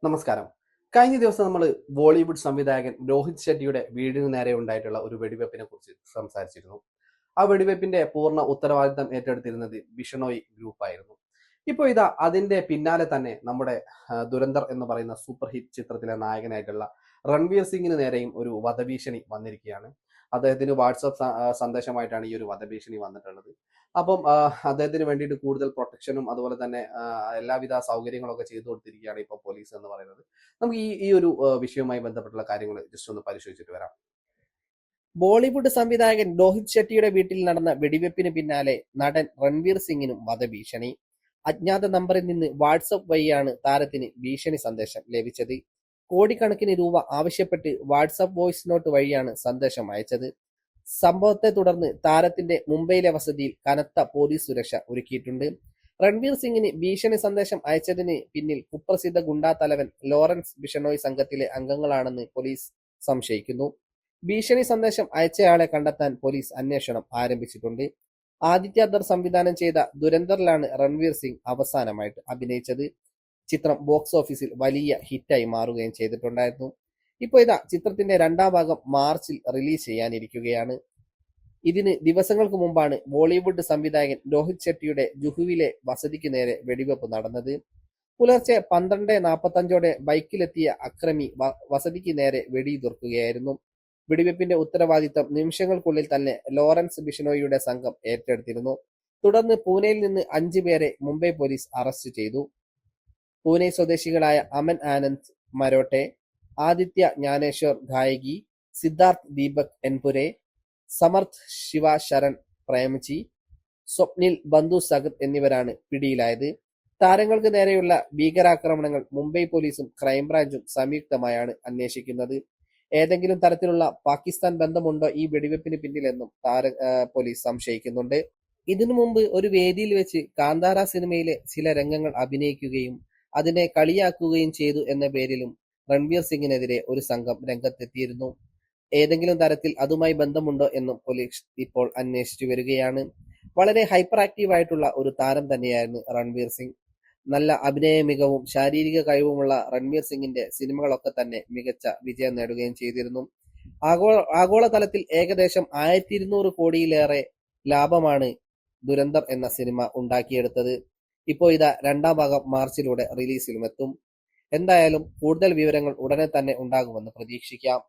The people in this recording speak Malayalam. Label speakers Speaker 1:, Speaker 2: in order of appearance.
Speaker 1: നമസ്കാരം. കഴിഞ്ഞ ദിവസം നമ്മൾ ബോളിവുഡ് സംവിധായകൻ രോഹിത് ഷെട്ടിയുടെ വീടിന് നേരെ ഉണ്ടായിട്ടുള്ള ഒരു വെടിവെപ്പിനെ കുറിച്ച് സംസാരിച്ചിരുന്നു. ആ വെടിവെപ്പിന്റെ പൂർണ്ണ ഉത്തരവാദിത്തം ഏറ്റെടുത്തിരുന്നത് ബിഷണോയി ഗ്രൂപ്പായിരുന്നു. ഇപ്പോൾ ഇതാ അതിന്റെ പിന്നാലെ തന്നെ നമ്മുടെ ദുരന്തർ എന്ന് പറയുന്ന സൂപ്പർ ഹിറ്റ് ചിത്രത്തിലെ നായകനായിട്ടുള്ള രൺവീർ സിംഗിന് നേരെയും ഒരു വധഭീഷണി വന്നിരിക്കുകയാണ്. അദ്ദേഹത്തിന് വാട്സാപ്പ് സന്ദേശമായിട്ടാണ് ഈ ഒരു വധഭീഷണി വന്നിട്ടുള്ളത്. അപ്പം അദ്ദേഹത്തിന് വേണ്ടിയിട്ട് കൂടുതൽ പ്രൊട്ടക്ഷനും അതുപോലെ തന്നെ എല്ലാവിധ സൗകര്യങ്ങളൊക്കെ ചെയ്തു കൊടുത്തിരിക്കുകയാണ് ഇപ്പോൾ പോലീസ് എന്ന് പറയുന്നത്. നമുക്ക് ഈ ഈ ഒരു വിഷയവുമായി ബന്ധപ്പെട്ടുള്ള കാര്യങ്ങൾ ജസ്റ്റ് ഒന്ന് പരിശോധിച്ചിട്ട് വരാം.
Speaker 2: ബോളിവുഡ് സംവിധായകൻ രോഹിത് ഷെട്ടിയുടെ വീട്ടിൽ നടന്ന വെടിവെപ്പിന് പിന്നാലെ നടൻ രൺവീർ സിംഗിനും വധഭീഷണി. അജ്ഞാത നമ്പറിൽ നിന്ന് വാട്സപ്പ് വഴിയാണ് താരത്തിന് ഭീഷണി സന്ദേശം ലഭിച്ചത്. കോടിക്കണക്കിന് രൂപ ആവശ്യപ്പെട്ട് വാട്സപ്പ് വോയിസ് നോട്ട് വഴിയാണ് സന്ദേശം അയച്ചത്. സംഭവത്തെ തുടർന്ന് താരത്തിന്റെ മുംബൈയിലെ വസതിയിൽ കനത്ത പോലീസ് സുരക്ഷ ഒരുക്കിയിട്ടുണ്ട്. രൺവീർ സിംഗിന് ഭീഷണി സന്ദേശം അയച്ചതിന് പിന്നിൽ കുപ്രസിദ്ധ ഗുണ്ടാ തലവൻ ലോറൻസ് ബിഷണോയ് സംഘത്തിലെ അംഗങ്ങളാണെന്ന് പോലീസ് സംശയിക്കുന്നു. ഭീഷണി സന്ദേശം അയച്ചയാളെ കണ്ടെത്താൻ പോലീസ് അന്വേഷണം ആരംഭിച്ചിട്ടുണ്ട്. ആദിത്യ ദർ സംവിധാനം ചെയ്ത ദുരന്തറിലാണ് രൺവീർ സിംഗ് അവസാനമായിട്ട് അഭിനയിച്ചത്. ചിത്രം ബോക്സ് ഓഫീസിൽ വലിയ ഹിറ്റായി മാറുകയും ചെയ്തിട്ടുണ്ടായിരുന്നു. ഇപ്പോൾ ഇതാ ചിത്രത്തിന്റെ രണ്ടാം ഭാഗം മാർച്ചിൽ റിലീസ് ചെയ്യാനിരിക്കുകയാണ്. ഇതിന് ദിവസങ്ങൾക്ക് മുമ്പാണ് ബോളിവുഡ് സംവിധായകൻ രോഹിത് ഷെട്ടിയുടെ ജുഹുവിലെ വസതിക്ക് നേരെ വെടിവെപ്പ് നടന്നത്. പുലർച്ചെ 12:45 ബൈക്കിലെത്തിയ അക്രമി വസതിക്ക് നേരെ വെടിയുതിർക്കുകയായിരുന്നു. വെടിവെപ്പിന്റെ ഉത്തരവാദിത്തം നിമിഷങ്ങൾക്കുള്ളിൽ തന്നെ ലോറൻസ് ബിഷണോയിയുടെ സംഘം ഏറ്റെടുത്തിരുന്നു. തുടർന്ന് പൂനെയിൽ നിന്ന് 5 പേരെ മുംബൈ പോലീസ് അറസ്റ്റ് ചെയ്തു. പൂനെ സ്വദേശികളായ അമൻ ആനന്ദ് മരോട്ടെ, ആദിത്യ ജ്ഞാനേശ്വർ ഗായകി, സിദ്ധാർത്ഥ് ദീപക് എൻപുരെ, സമർത്ഥ് ശിവ ശരൺ പ്രേംജി, സ്വപ്നിൽ ബന്ധു സഗത് എന്നിവരാണ് പിടിയിലായത്. താരങ്ങൾക്ക് നേരെയുള്ള ഭീകരാക്രമണങ്ങൾ മുംബൈ പോലീസും ക്രൈംബ്രാഞ്ചും സംയുക്തമായാണ് അന്വേഷിക്കുന്നത്. ഏതെങ്കിലും തരത്തിലുള്ള പാകിസ്ഥാൻ ബന്ധമുണ്ടോ ഈ വെടിവെപ്പിന് പിന്നിലെന്നും പോലീസ് സംശയിക്കുന്നുണ്ട്. ഇതിനു മുമ്പ് ഒരു വേദിയിൽ വെച്ച് കാന്താര സിനിമയിലെ ചില രംഗങ്ങൾ അഭിനയിക്കുകയും അതിനെ കളിയാക്കുകയും ചെയ്തു എന്ന പേരിലും രൺവീർ സിംഗിനെതിരെ ഒരു സംഘം രംഗത്തെത്തിയിരുന്നു. ഏതെങ്കിലും തരത്തിൽ അതുമായി ബന്ധമുണ്ടോ എന്നും പോലീസ് ഇപ്പോൾ അന്വേഷിച്ചു വരികയാണ്. വളരെ ഹൈപ്പർ ആക്റ്റീവ് ആയിട്ടുള്ള ഒരു താരം തന്നെയായിരുന്നു രൺവീർ സിംഗ്. നല്ല അഭിനയ മികവും ശാരീരിക കഴിവുമുള്ള രൺവീർ സിംഗിന്റെ സിനിമകളൊക്കെ തന്നെ മികച്ച വിജയം നേടുകയും ചെയ്തിരുന്നു. ആഗോളതലത്തിൽ ഏകദേശം 1200 കോടിയിലേറെ ലാഭമാണ് ദുരന്തർ എന്ന സിനിമ ഉണ്ടാക്കിയെടുത്തത്. ഇപ്പോൾ ഇതാ രണ്ടാം ഭാഗം മാർച്ചിലൂടെ റിലീസിലും എത്തും. എന്തായാലും കൂടുതൽ വിവരങ്ങൾ ഉടനെ തന്നെ ഉണ്ടാകുമെന്ന് പ്രതീക്ഷിക്കാം.